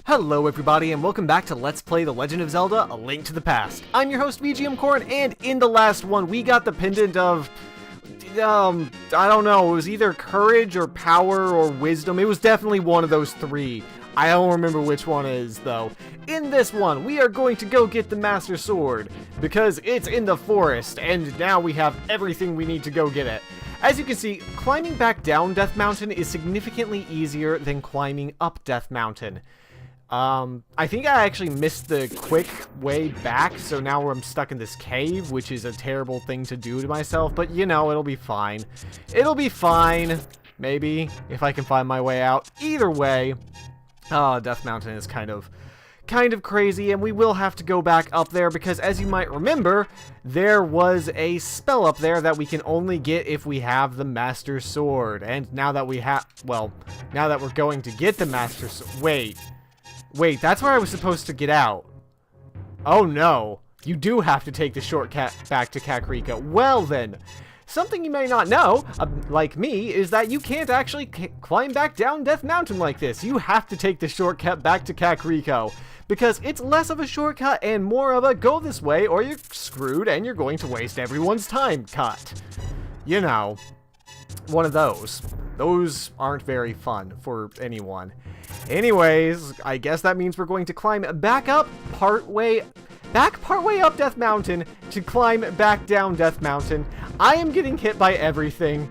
Hello everybody and welcome back to Let's Play The Legend of Zelda, A Link to the Past. I'm your host VGMKoren, and in the last one we got the pendant of, I don't know, it was either courage or power or wisdom. It was definitely one of those three. I don't remember which one it is though. In this one, we are going to go get the Master Sword, because it's in the forest, and now we have everything we need to go get it. As you can see, climbing back down Death Mountain is significantly easier than climbing up Death Mountain. I think I actually missed the quick way back, so now I'm stuck in this cave, which is a terrible thing to do to myself, but you know, it'll be fine. It'll be fine, maybe, if I can find my way out. Either way, Death Mountain is kind of crazy, and we will have to go back up there because, as you might remember, there was a spell up there that we can only get if we have the Master Sword. And now that we have, well, now that we're going to get the Master Sword, wait, that's where I was supposed to get out. Oh no, you do have to take the shortcut back to Kakariko. Well then, something you may not know, like me, is that you can't actually climb back down Death Mountain like this. You have to take the shortcut back to Kakariko, because it's less of a shortcut and more of a go this way or you're screwed and you're going to waste everyone's time cut. You know, one of those. Those aren't very fun for anyone. Anyways, I guess that means we're going to climb back up partway up Death Mountain to climb back down Death Mountain. I am getting hit by everything.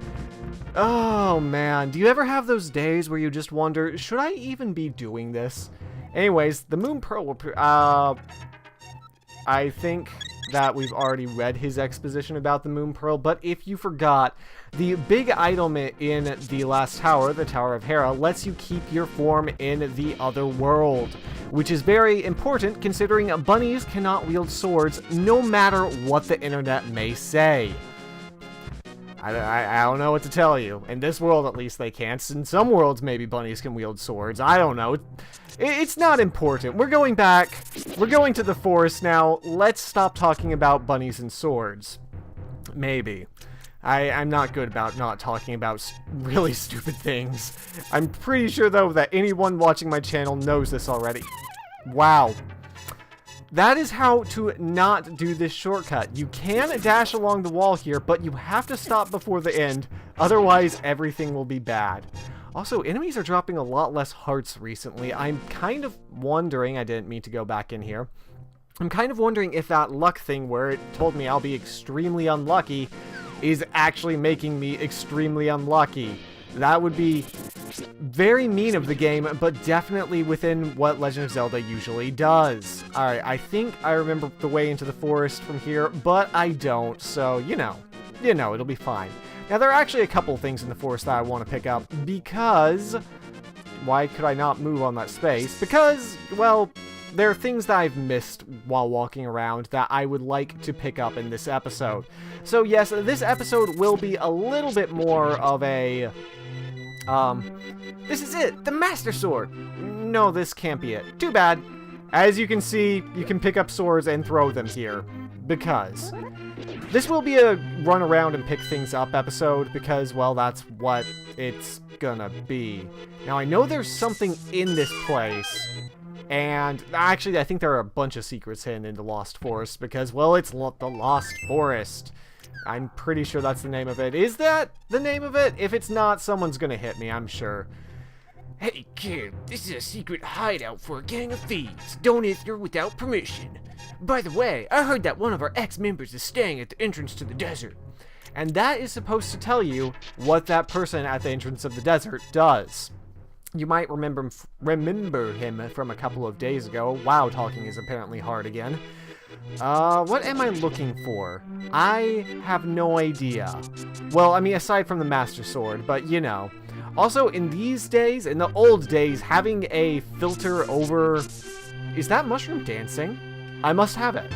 Oh man, do you ever have those days where you just wonder, should I even be doing this? Anyways, the Moon Pearl will, I think that we've already read his exposition about the Moon Pearl, but if you forgot, the big item in the last tower, the Tower of Hera, lets you keep your form in the other world, which is very important considering bunnies cannot wield swords no matter what the internet may say. I don't know what to tell you. In this world, at least, they can't. In some worlds, maybe bunnies can wield swords. I don't know. It's not important. We're going back. We're going to the forest now. Let's stop talking about bunnies and swords. Maybe. I'm not good about not talking about really stupid things. I'm pretty sure, though, that anyone watching my channel knows this already. Wow. That is how to not do this shortcut. You can dash along the wall here, but you have to stop before the end. Otherwise, everything will be bad. Also, enemies are dropping a lot less hearts recently. I'm kind of wondering, I didn't mean to go back in here. I'm kind of wondering if that luck thing where it told me I'll be extremely unlucky is actually making me extremely unlucky. That would be very mean of the game, but definitely within what Legend of Zelda usually does. Alright, I think I remember the way into the forest from here, but I don't, so you know, it'll be fine. Now, there are actually a couple things in the forest that I want to pick up, because... why could I not move on that space? Because, well, there are things that I've missed while walking around that I would like to pick up in this episode. So yes, this episode will be a little bit more of a... this is it! The Master Sword! No, this can't be it. Too bad. As you can see, you can pick up swords and throw them here. Because. This will be a run around and pick things up episode, because, well, that's what it's gonna be. Now, I know there's something in this place, and actually, I think there are a bunch of secrets hidden in the Lost Forest, because, well, it's the Lost Forest. I'm pretty sure that's the name of it. Is that the name of it? If it's not, someone's gonna hit me, I'm sure. Hey kid, this is a secret hideout for a gang of thieves. Don't enter without permission. By the way, I heard that one of our ex-members is staying at the entrance to the desert. And that is supposed to tell you what that person at the entrance of the desert does. You might remember him from a couple of days ago. Wow, talking is apparently hard again. What am I looking for? I have no idea. Well, I mean, aside from the Master Sword, but you know. Also, in these days, in the old days, having a filter over... Is that mushroom dancing? I must have it.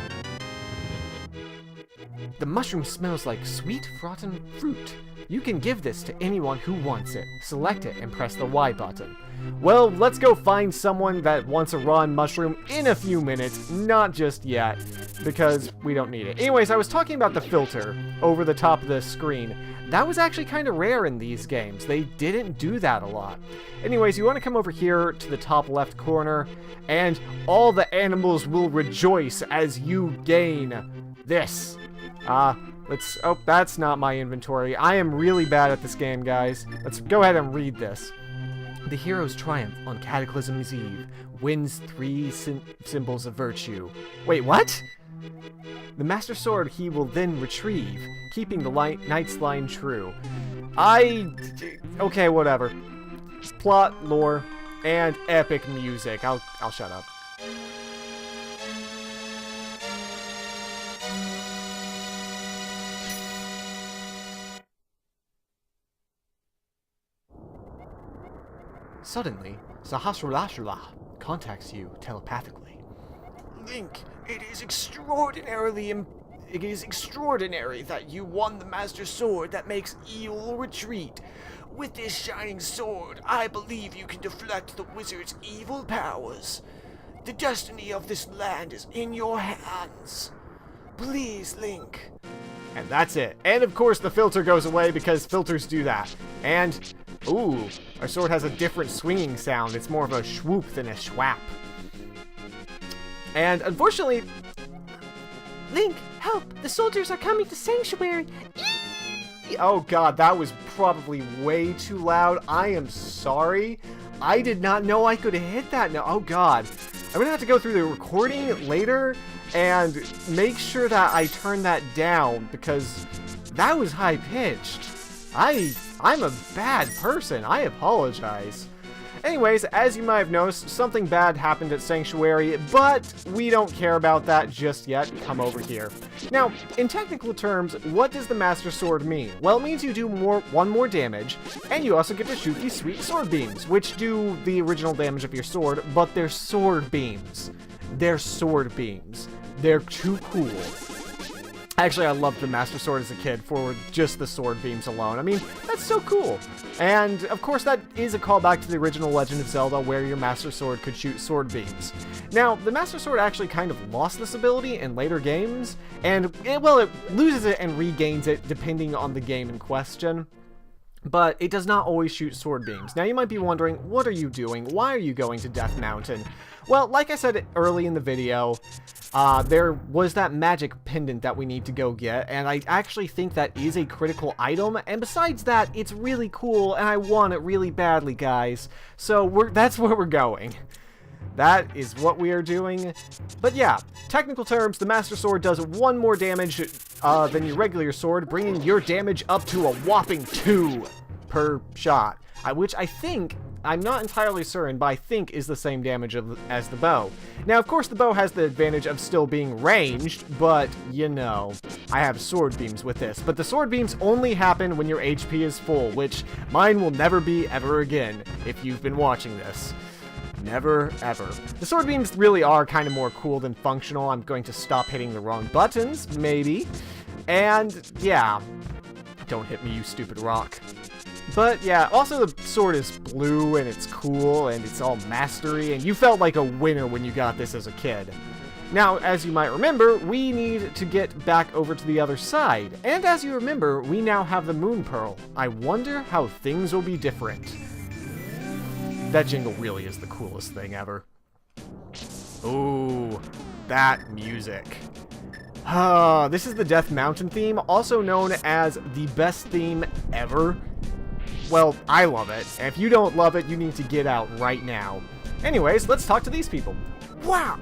The mushroom smells like sweet, rotten fruit. You can give this to anyone who wants it. Select it and press the Y button. Well, let's go find someone that wants a raw mushroom in a few minutes, not just yet, because we don't need it. Anyways, I was talking about the filter over the top of the screen. That was actually kind of rare in these games. They didn't do that a lot. Anyways, you want to come over here to the top left corner, and all the animals will rejoice as you gain this. Oh, that's not my inventory. I am really bad at this game, guys. Let's go ahead and read this. The hero's triumph on Cataclysm's Eve wins 3 symbols of virtue. Wait, what? The Master Sword he will then retrieve, keeping the Knight's line true. Okay, whatever. Plot, lore, and epic music. I'll shut up. Suddenly, Sahasrarashra contacts you telepathically. Link, it is extraordinary that you won the Master Sword that makes evil retreat. With this shining sword, I believe you can deflect the wizard's evil powers. The destiny of this land is in your hands. Please, Link. And that's it. And of course the filter goes away because filters do that. And, ooh, our sword has a different swinging sound. It's more of a swoop than a schwap. And unfortunately... Link, help! The soldiers are coming to Sanctuary! Oh god, that was probably way too loud. I am sorry. I did not know I could hit that. No, oh god. I'm gonna have to go through the recording later and make sure that I turn that down because that was high-pitched. I'm a bad person. I apologize. Anyways, as you might have noticed, something bad happened at Sanctuary, but we don't care about that just yet. Come over here. Now, in technical terms, what does the Master Sword mean? Well, it means you do one more damage, and you also get to shoot these sweet sword beams, which do the original damage of your sword, but they're sword beams. They're sword beams. They're too cool. Actually, I loved the Master Sword as a kid for just the sword beams alone. I mean, that's so cool. And, of course, that is a callback to the original Legend of Zelda where your Master Sword could shoot sword beams. Now, the Master Sword actually kind of lost this ability in later games, and, it loses it and regains it depending on the game in question. But it does not always shoot sword beams. Now, you might be wondering, what are you doing? Why are you going to Death Mountain? Well, like I said early in the video, there was that magic pendant that we need to go get, and I actually think that is a critical item, and besides that, it's really cool, and I want it really badly, guys. So that's where we're going. That is what we are doing. But yeah, technical terms, the Master Sword does 1 more damage than your regular sword, bringing your damage up to a whopping 2 per shot, which I think... I'm not entirely certain, but I think is the same damage as the bow. Now, of course, the bow has the advantage of still being ranged, but, you know, I have sword beams with this. But the sword beams only happen when your HP is full, which mine will never be ever again, if you've been watching this. Never, ever. The sword beams really are kind of more cool than functional. I'm going to stop hitting the wrong buttons, maybe. And, yeah. Don't hit me, you stupid rock. But yeah, also the sword is blue and it's cool and it's all mastery and you felt like a winner when you got this as a kid. Now, as you might remember, we need to get back over to the other side. And as you remember, we now have the Moon Pearl. I wonder how things will be different. That jingle really is the coolest thing ever. Ooh, that music. This is the Death Mountain theme, also known as the best theme ever. Well, I love it. And if you don't love it, you need to get out right now. Anyways, let's talk to these people. Wow!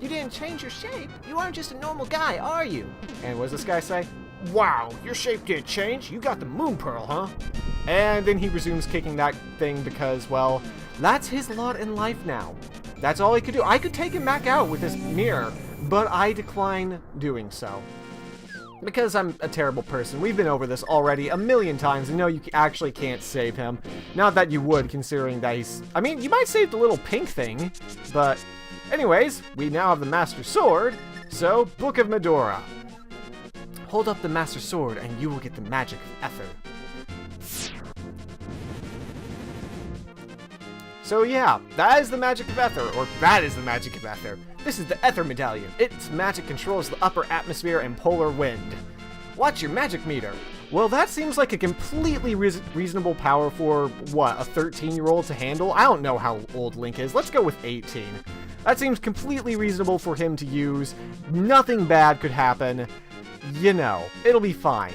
You didn't change your shape. You aren't just a normal guy, are you? And what does this guy say? Wow, your shape didn't change. You got the Moon Pearl, huh? And then he resumes kicking that thing because, well, that's his lot in life now. That's all he could do. I could take him back out with this mirror, but I decline doing so. Because I'm a terrible person. We've been over this already a million times, and no, you actually can't save him. Not that you would, considering that he's... I mean, you might save the little pink thing, but... Anyways, we now have the Master Sword, so Book of Medora. Hold up the Master Sword, and you will get the magic of Ether. So yeah, that is the magic of Ether, or that is the magic of Ether. This is the Ether Medallion. Its magic controls the upper atmosphere and polar wind. Watch your magic meter. Well, that seems like a completely reasonable power for, what, a 13-year-old to handle? I don't know how old Link is. Let's go with 18. That seems completely reasonable for him to use. Nothing bad could happen. You know, it'll be fine.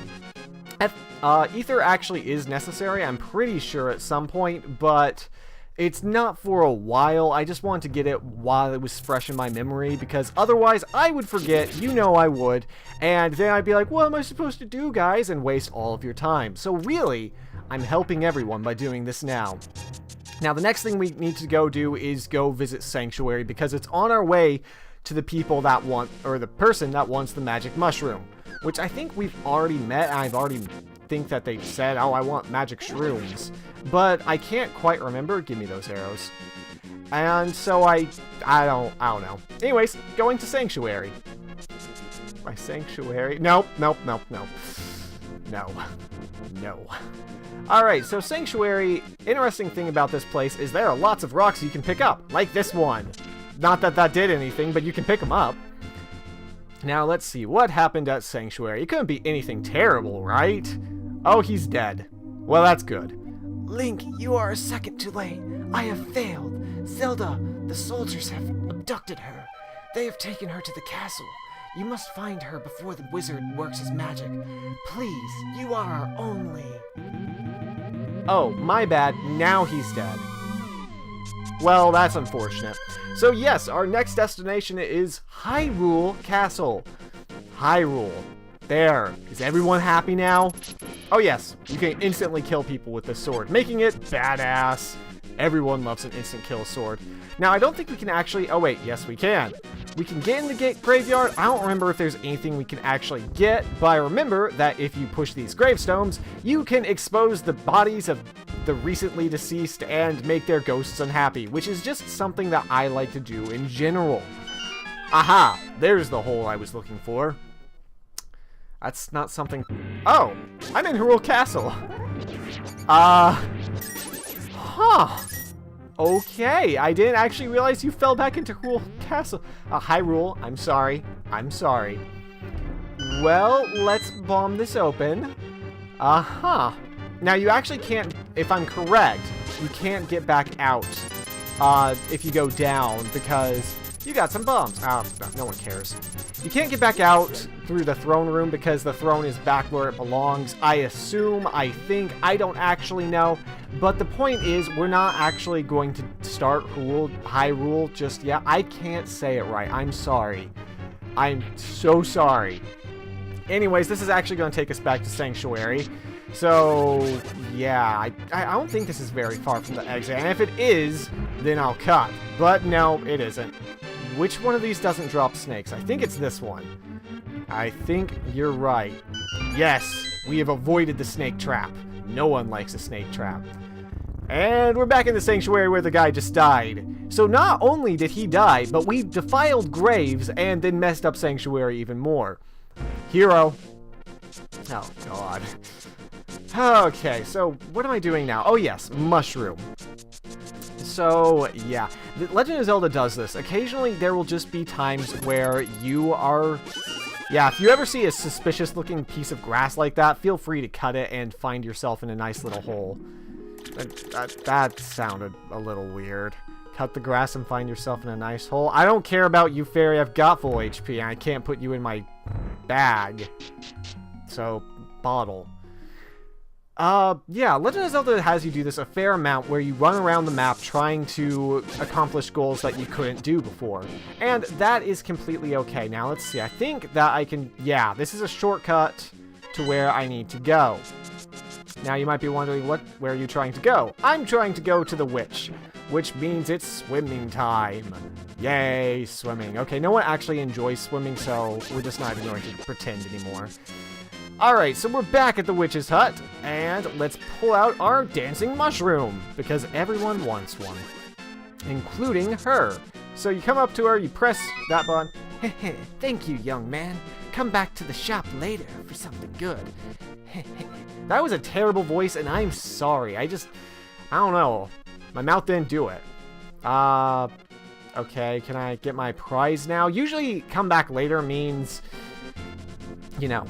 Ether actually is necessary, I'm pretty sure, at some point, but it's not for a while. I just wanted to get it while it was fresh in my memory, because otherwise I would forget, you know I would, and then I'd be like, what am I supposed to do, guys, and waste all of your time. So really, I'm helping everyone by doing this now. Now, the next thing we need to go do is go visit Sanctuary, because it's on our way to the people that want, or the person that wants the magic mushroom, which I think we've already met, and I've already think that they said, oh, I want magic shrooms, but I can't quite remember. Give me those arrows. And so I don't know. Anyways, going to Sanctuary. My Sanctuary? Nope. No. Alright, so Sanctuary, interesting thing about this place is there are lots of rocks you can pick up, like this one. Not that that did anything, but you can pick them up. Now, let's see, what happened at Sanctuary? It couldn't be anything terrible, right? Oh, he's dead. Well, that's good. Link, you are a second too late. I have failed. Zelda, the soldiers have abducted her. They have taken her to the castle. You must find her before the wizard works his magic. Please, you are our only... Oh, my bad. Now he's dead. Well, that's unfortunate. So yes, our next destination is Hyrule Castle. Hyrule. There. Is everyone happy now? Oh yes, you can instantly kill people with this sword, making it badass. Everyone loves an instant kill sword. Now, I don't think we can actually... Oh wait, yes we can. We can get in the graveyard. I don't remember if there's anything we can actually get, but I remember that if you push these gravestones, you can expose the bodies of the recently deceased and make their ghosts unhappy, which is just something that I like to do in general. Aha! There's the hole I was looking for. That's not something... Oh! I'm in Hyrule Castle! Okay, I didn't actually realize you fell back into Hyrule Castle. Hyrule, I'm sorry. I'm sorry. Well, let's bomb this open. Now, you actually can't... If I'm correct, you can't get back out if you go down, because you got some bombs. No one cares. You can't get back out through the throne room because the throne is back where it belongs. I assume, I think, I don't actually know. But the point is, we're not actually going to start Hyrule just yet. I can't say it right. I'm sorry. I'm so sorry. Anyways, this is actually going to take us back to Sanctuary. So, yeah, I don't think this is very far from the exit. And if it is, then I'll cut. But no, it isn't. Which one of these doesn't drop snakes? I think it's this one. I think you're right. Yes, we have avoided the snake trap. No one likes a snake trap. And we're back in the Sanctuary where the guy just died. So not only did he die, but we defiled graves and then messed up Sanctuary even more. Hero. Oh, God. Okay, so what am I doing now? Oh, yes, mushroom. So, yeah, the Legend of Zelda does this. Occasionally, there will just be times where you are... Yeah, if you ever see a suspicious-looking piece of grass like that, feel free to cut it and find yourself in a nice little hole. That sounded a little weird. Cut the grass and find yourself in a nice hole. I don't care about you, fairy. I've got full HP, and I can't put you in my bag. So, bottle. Yeah, Legend of Zelda has you do this a fair amount where you run around the map trying to accomplish goals that you couldn't do before. And that is completely okay. Now, let's see. I think that I can... Yeah, this is a shortcut to where I need to go. Now, you might be wondering, where are you trying to go? I'm trying to go to the witch, which means it's swimming time. Yay, swimming. Okay, no one actually enjoys swimming, so we're just not even going to pretend anymore. Alright, so we're back at the witch's hut, and let's pull out our dancing mushroom, because everyone wants one, including her. So you come up to her, you press that button. Thank you, young man. Come back to the shop later for something good. That was a terrible voice, and I'm sorry. I don't know. My mouth didn't do it. Okay, can I get my prize now? Usually come back later means, you know.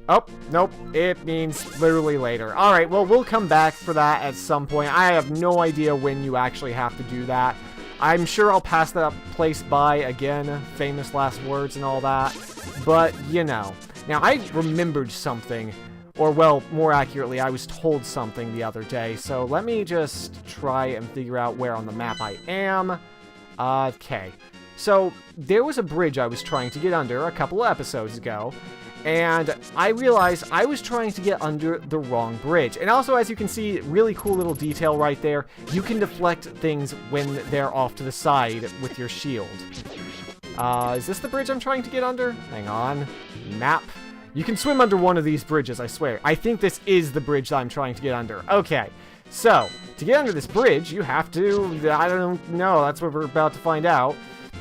Oh, nope, it means literally later. Alright, well, we'll come back for that at some point. I have no idea when you actually have to do that. I'm sure I'll pass that place by again, famous last words and all that. But, you know. Now, I remembered something, or well, more accurately, I was told something the other day. So let me just try and figure out where on the map I am. Okay. So, there was a bridge I was trying to get under a couple of episodes ago. And I realized I was trying to get under the wrong bridge. And also, as you can see, really cool little detail right there. You can deflect things when they're off to the side with your shield. Is this the bridge I'm trying to get under? Hang on. Map. You can swim under one of these bridges, I swear. I think this is the bridge that I'm trying to get under. Okay. So, to get under this bridge, you have to... I don't know. That's what we're about to find out.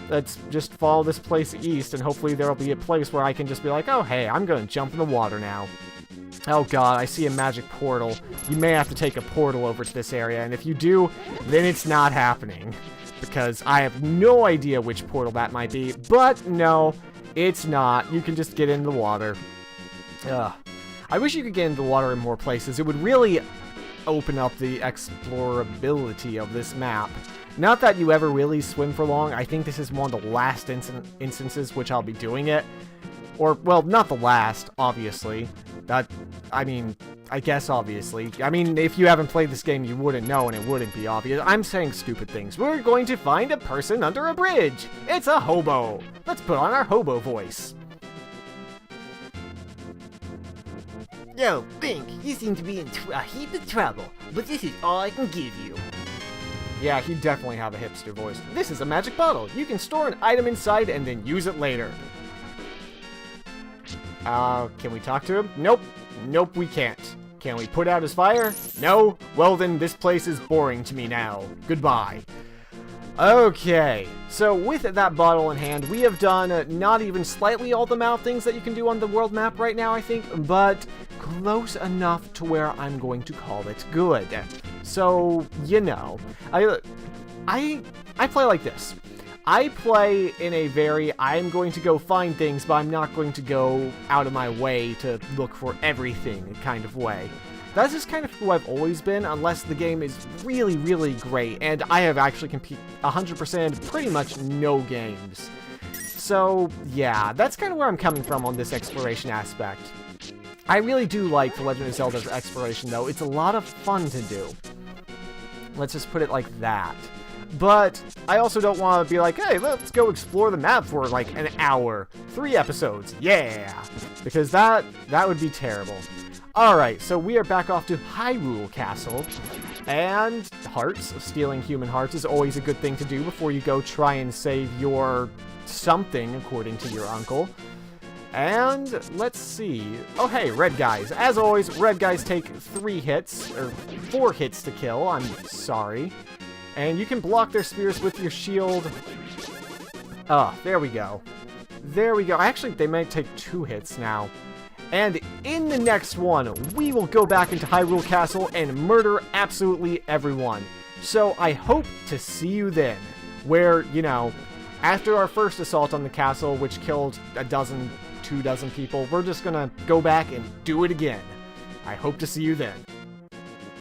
Let's just follow this place east, and hopefully there'll be a place where I can just be like, oh, hey, I'm going to jump in the water now. Oh, God, I see a magic portal. You may have to take a portal over to this area, and if you do, then it's not happening. Because I have no idea which portal that might be, but no, it's not. You can just get into the water. Ugh. I wish you could get into the water in more places. It would really open up the explorability of this map. Not that you ever really swim for long. I think this is one of the last instances which I'll be doing it. Or, well, not the last, obviously. I guess obviously. I mean, if you haven't played this game, you wouldn't know and it wouldn't be obvious. I'm saying stupid things. We're going to find a person under a bridge. It's a hobo. Let's put on our hobo voice. Yo, Bink, you seem to be in a heap of trouble, but this is all I can give you. Yeah, he'd definitely have a hipster voice. This is a magic bottle. You can store an item inside and then use it later. Can we talk to him? Nope. Nope, we can't. Can we put out his fire? No? Well then, this place is boring to me now. Goodbye. Okay, so with that bottle in hand, we have done not even slightly all the mouth things that you can do on the world map right now, I think, but close enough to where I'm going to call it good. So, you know, I play like this. I play in a very, I'm going to go find things, but I'm not going to go out of my way to look for everything kind of way. That's just kind of who I've always been, unless the game is really, really great, and I have actually competed 100% pretty much no games. So, yeah, that's kind of where I'm coming from on this exploration aspect. I really do like The Legend of Zelda's exploration, though. It's a lot of fun to do. Let's just put it like that. But I also don't want to be like, hey, let's go explore the map for like an hour. 3 episodes, yeah! Because that would be terrible. Alright, so we are back off to Hyrule Castle. And hearts, stealing human hearts is always a good thing to do before you go try and save your something, according to your uncle. And let's see. Oh, hey, red guys. As always, red guys take 3 hits, or 4 hits to kill. I'm sorry. And you can block their spears with your shield. Oh, there we go. There we go. Actually, they might take 2 hits now. And in the next one, we will go back into Hyrule Castle and murder absolutely everyone. So I hope to see you then, where, you know, after our first assault on the castle, which killed 2 dozen people, we're just gonna go back and do it again. I hope to see you then.